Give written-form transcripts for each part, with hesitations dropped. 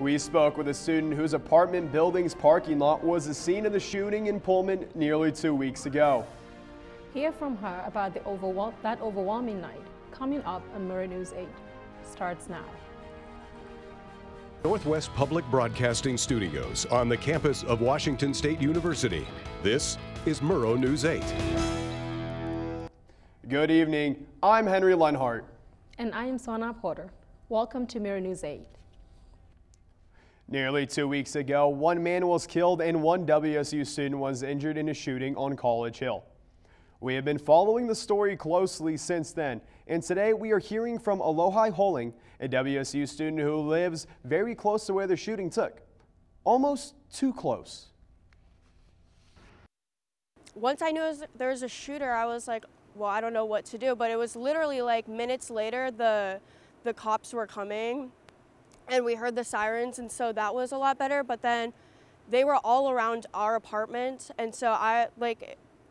We spoke with a student whose apartment building's parking lot was the scene of the shooting in Pullman nearly 2 weeks ago. Hear from her about that overwhelming night, coming up on Murrow News 8. Starts now. Northwest Public Broadcasting Studios on the campus of Washington State University. This is Murrow News 8. Good evening. I'm Henry Lenhart. And I am Sona Porter. Welcome to Murrow News 8. Nearly 2 weeks ago, one man was killed and one WSU student was injured in a shooting on College Hill. We have been following the story closely since then, and today we are hearing from Alohi Holing, a WSU student who lives very close to where the shooting took. Almost too close. Once I knew there was a shooter, I was like, well, I don't know what to do, but it was literally like minutes later the cops were coming and we heard the sirens, and so that was a lot better. But then they were all around our apartment, and so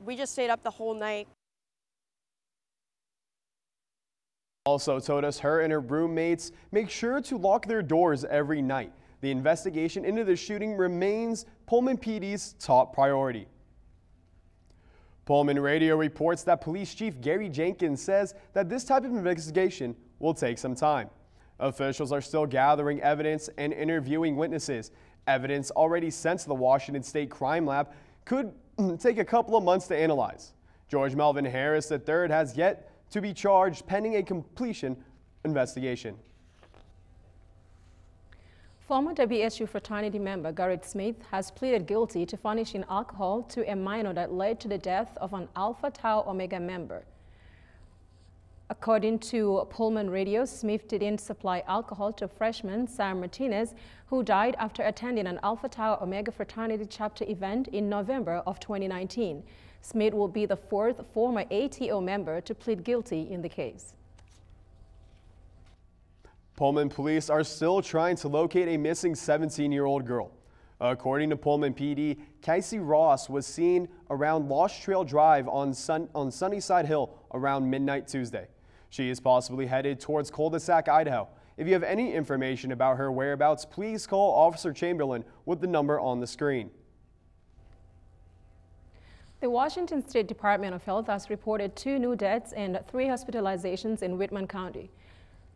we just stayed up the whole night. Also told us her and her roommates make sure to lock their doors every night. The investigation into the shooting remains Pullman PD's top priority. Pullman Radio reports that Police Chief Gary Jenkins says that this type of investigation will take some time. Officials are still gathering evidence and interviewing witnesses. Evidence already sent to the Washington State Crime Lab could take a couple of months to analyze. George Melvin Harris III has yet to be charged pending a completion investigation. Former WSU fraternity member Garrett Smith has pleaded guilty to furnishing alcohol to a minor that led to the death of an Alpha Tau Omega member. According to Pullman Radio, Smith didn't supply alcohol to freshman Sam Martinez, who died after attending an Alpha Tau Omega fraternity chapter event in November of 2019. Smith will be the fourth former ATO member to plead guilty in the case. Pullman police are still trying to locate a missing 17-year-old girl. According to Pullman PD, Casey Ross was seen around Lost Trail Drive on Sunnyside Hill around midnight Tuesday. She is possibly headed towards Cul-de-sac, Idaho. If you have any information about her whereabouts, please call Officer Chamberlain with the number on the screen. The Washington State Department of Health has reported 2 new deaths and 3 hospitalizations in Whitman County.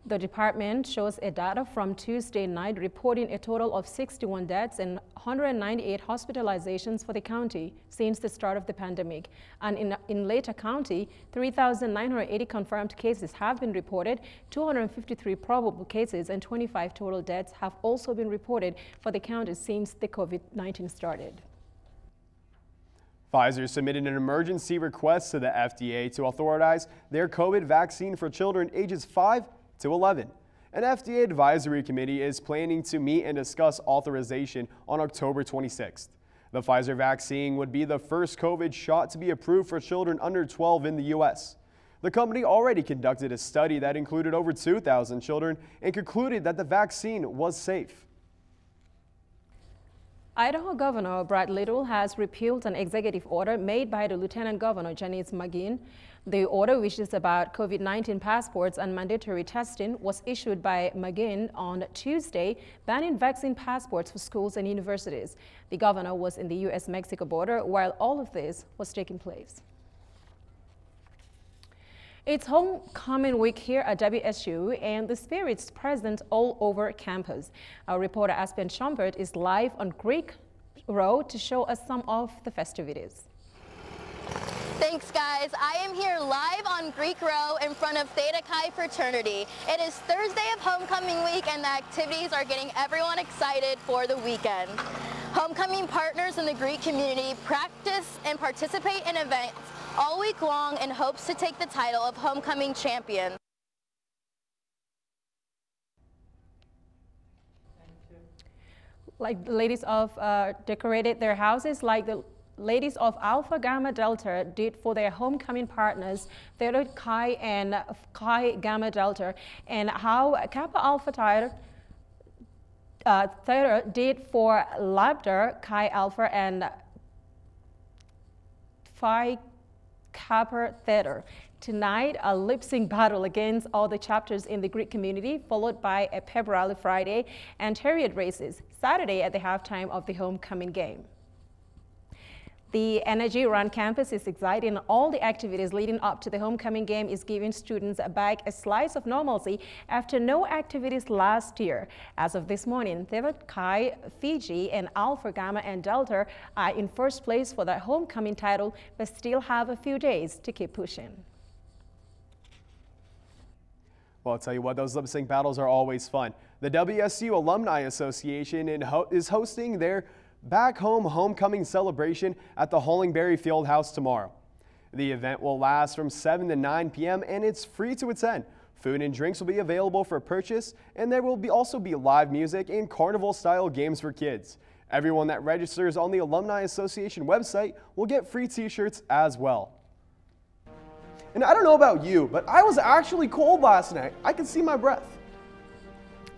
The department shows a data from Tuesday night reporting a total of 61 deaths and 198 hospitalizations for the county since the start of the pandemic. And in Later County, 3,980 confirmed cases have been reported, 253 probable cases, and 25 total deaths have also been reported for the county since the COVID-19 started. Pfizer submitted an emergency request to the FDA to authorize their COVID vaccine for children ages 5 to 11. An FDA advisory committee is planning to meet and discuss authorization on October 26th. The Pfizer vaccine would be the first COVID shot to be approved for children under 12 in the U.S. The company already conducted a study that included over 2,000 children and concluded that the vaccine was safe. Idaho Governor Brad Little has repealed an executive order made by the Lieutenant Governor Janice McGinn. The order, which is about COVID-19 passports and mandatory testing, was issued by McGinn on Tuesday, banning vaccine passports for schools and universities. The governor was in the U.S.-Mexico border while all of this was taking place. It's homecoming week here at WSU, and the spirit's present all over campus. Our reporter Aspen Schumpert is live on Greek Row to show us some of the festivities. Thanks, guys. I am here live on Greek Row in front of Theta Chi Fraternity. It is Thursday of homecoming week, and the activities are getting everyone excited for the weekend. Homecoming partners in the Greek community practice and participate in events all week long in hopes to take the title of homecoming champion. Like the ladies of decorated their houses like the ladies of Alpha Gamma Delta did for their homecoming partners, Theta Chi and Chi Gamma Delta, and how Kappa Alpha Theta did for Lambda Chi Alpha and Phi Kappa Theta. Tonight, a lip-sync battle against all the chapters in the Greek community, followed by a pep rally Friday and chariot races Saturday at the halftime of the homecoming game. The energy around campus is exciting. All the activities leading up to the homecoming game is giving students back a slice of normalcy after no activities last year. As of this morning, Theta Chi, Fiji, and Alpha, Gamma, and Delta are in first place for their homecoming title, but still have a few days to keep pushing. Well, I'll tell you what, those lip-sync battles are always fun. The WSU Alumni Association is hosting their back home homecoming celebration at the Hollingberry Fieldhouse tomorrow. The event will last from 7 to 9 p.m. and it's free to attend. Food and drinks will be available for purchase, and there will also be live music and carnival-style games for kids. Everyone that registers on the Alumni Association website will get free t-shirts as well. And I don't know about you, but I was actually cold last night. I could see my breath.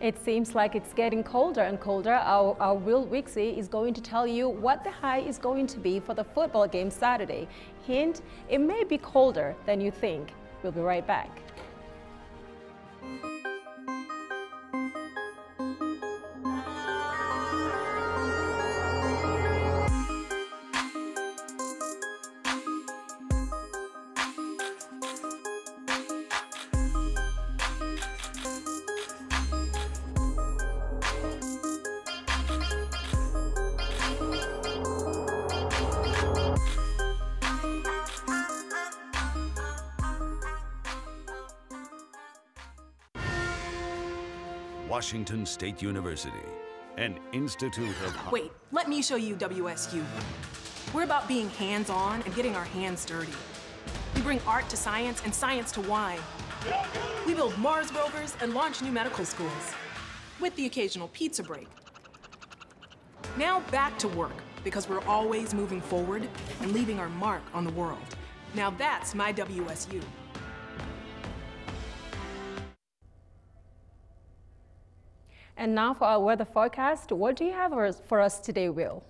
It seems like it's getting colder and colder. Our Will Wixie is going to tell you what the high is going to be for the football game Saturday. Hint, it may be colder than you think. We'll be right back. Washington State University, an institute of... Wait, let me show you WSU. We're about being hands-on and getting our hands dirty. We bring art to science and science to wine. We build Mars rovers and launch new medical schools, with the occasional pizza break. Now back to work, because we're always moving forward and leaving our mark on the world. Now that's my WSU. And now for our weather forecast. What do you have for us today, Will?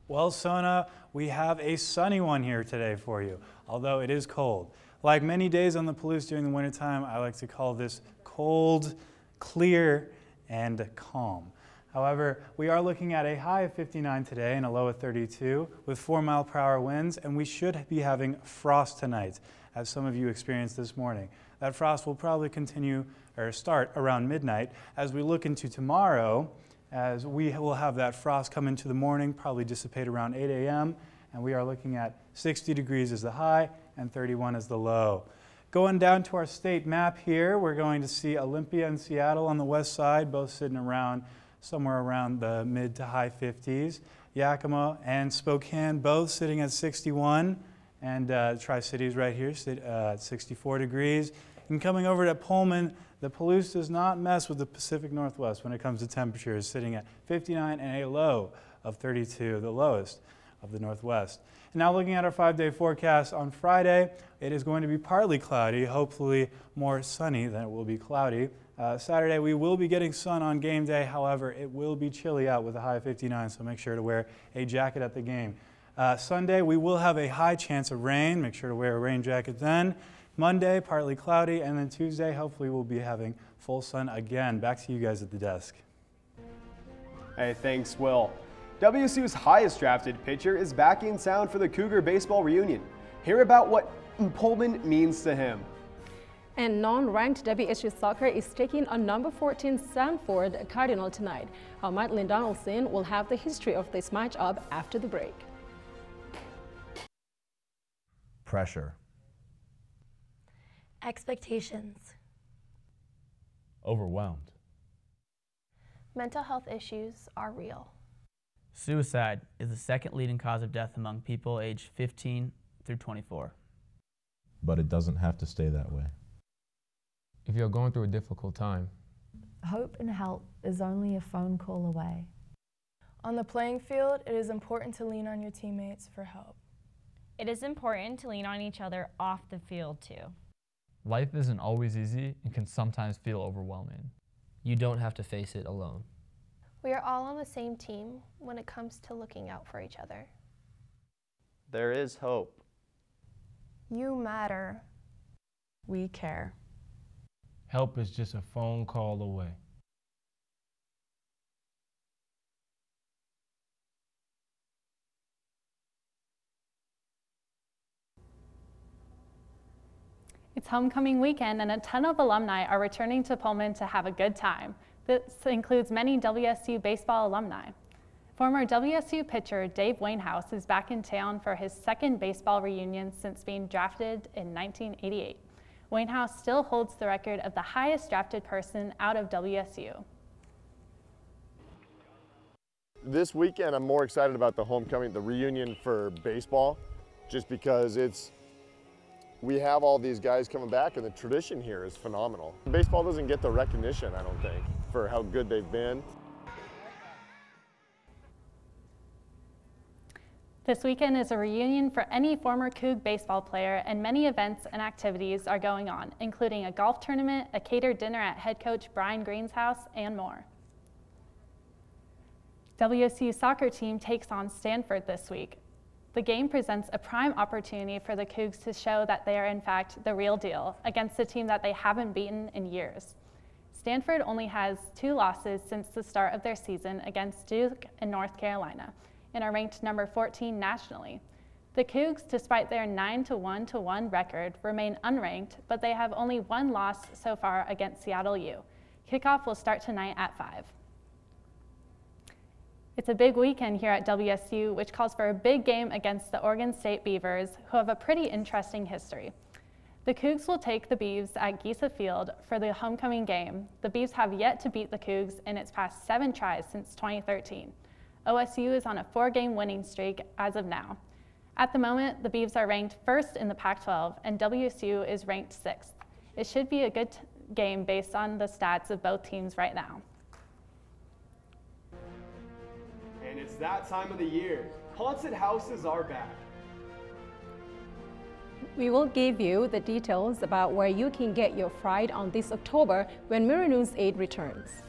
Well, Sona, we have a sunny one here today for you, although it is cold. Like many days on the Palouse during the wintertime, I like to call this cold, clear, and calm. However, we are looking at a high of 59 today and a low of 32 with 4-mile-per-hour winds, and we should be having frost tonight, as some of you experienced this morning. That frost will probably continue or start around midnight. As we look into tomorrow, as we will have that frost come into the morning, probably dissipate around 8 a.m., and we are looking at 60 degrees as the high and 31 as the low. Going down to our state map here, we're going to see Olympia and Seattle on the west side, both sitting around somewhere around the mid to high 50s. Yakima and Spokane both sitting at 61, and Tri-Cities right here sit at 64 degrees. And coming over to Pullman, the Palouse does not mess with the Pacific Northwest when it comes to temperatures, sitting at 59 and a low of 32, the lowest of the Northwest. And now looking at our 5-day forecast on Friday, it is going to be partly cloudy, hopefully more sunny than it will be cloudy. Saturday, we will be getting sun on game day. However, it will be chilly out with a high of 59, so make sure to wear a jacket at the game. Sunday, we will have a high chance of rain. Make sure to wear a rain jacket then. Monday, partly cloudy, and then Tuesday, hopefully we'll be having full sun again. Back to you guys at the desk. Hey, thanks, Will. WSU's highest drafted pitcher is back in town for the Cougar baseball reunion. Hear about what Pullman means to him. And non-ranked WSU soccer is taking on number 14 Sanford Cardinal tonight. Our Madeline Donaldson will have the history of this matchup after the break. Pressure. Expectations. Overwhelmed. Mental health issues are real. Suicide is the second leading cause of death among people aged 15 through 24. But it doesn't have to stay that way. If you're going through a difficult time, hope and help is only a phone call away. On the playing field, it is important to lean on your teammates for help. It is important to lean on each other off the field, too. Life isn't always easy and can sometimes feel overwhelming. You don't have to face it alone. We are all on the same team when it comes to looking out for each other. There is hope. You matter. We care. Help is just a phone call away. It's homecoming weekend and a ton of alumni are returning to Pullman to have a good time. This includes many WSU baseball alumni. Former WSU pitcher Dave Wainhouse is back in town for his second baseball reunion since being drafted in 1988. Wainhouse still holds the record of the highest drafted person out of WSU. This weekend, I'm more excited about the homecoming, the reunion for baseball, just because we have all these guys coming back and the tradition here is phenomenal. Baseball doesn't get the recognition, I don't think, for how good they've been. This weekend is a reunion for any former Coug baseball player, and many events and activities are going on, including a golf tournament, a catered dinner at head coach Brian Green's house, and more. WSU soccer team takes on Stanford this week. The game presents a prime opportunity for the Cougs to show that they are in fact the real deal against a team that they haven't beaten in years. Stanford only has 2 losses since the start of their season against Duke and North Carolina, and are ranked number 14 nationally. The Cougs, despite their 9-1-1 record, remain unranked, but they have only 1 loss so far against Seattle U. Kickoff will start tonight at 5. It's a big weekend here at WSU, which calls for a big game against the Oregon State Beavers, who have a pretty interesting history. The Cougs will take the Beavs at Ginther Field for the homecoming game. The Beavs have yet to beat the Cougs in its past 7 tries since 2013. OSU is on a 4-game winning streak as of now. At the moment, the Beavs are ranked 1st in the Pac-12 and WSU is ranked 6th. It should be a good game based on the stats of both teams right now. And it's that time of the year. Haunted houses are back. We will give you the details about where you can get your fright on this October when Murrow News 8 returns.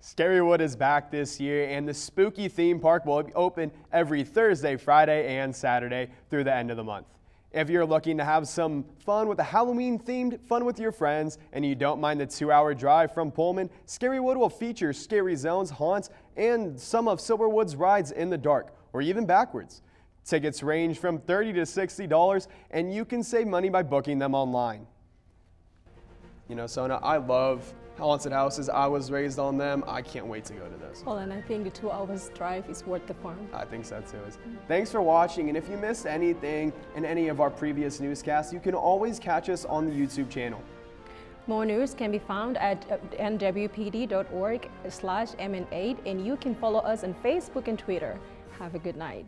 Scarywood is back this year, and the spooky theme park will be open every Thursday, Friday, and Saturday through the end of the month. If you're looking to have some fun with a Halloween-themed fun with your friends, and you don't mind the 2-hour drive from Pullman, Scarywood will feature scary zones, haunts, and some of Silverwood's rides in the dark, or even backwards. Tickets range from $30 to $60, and you can save money by booking them online. You know, Sona, I love haunted houses. I was raised on them. I can't wait to go to this. Well, and I think the 2 hours drive is worth the fun. I think so too. Thanks for watching, and if you missed anything in any of our previous newscasts, you can always catch us on the YouTube channel. More news can be found at nwpd.org/mn8, and you can follow us on Facebook and Twitter. Have a good night.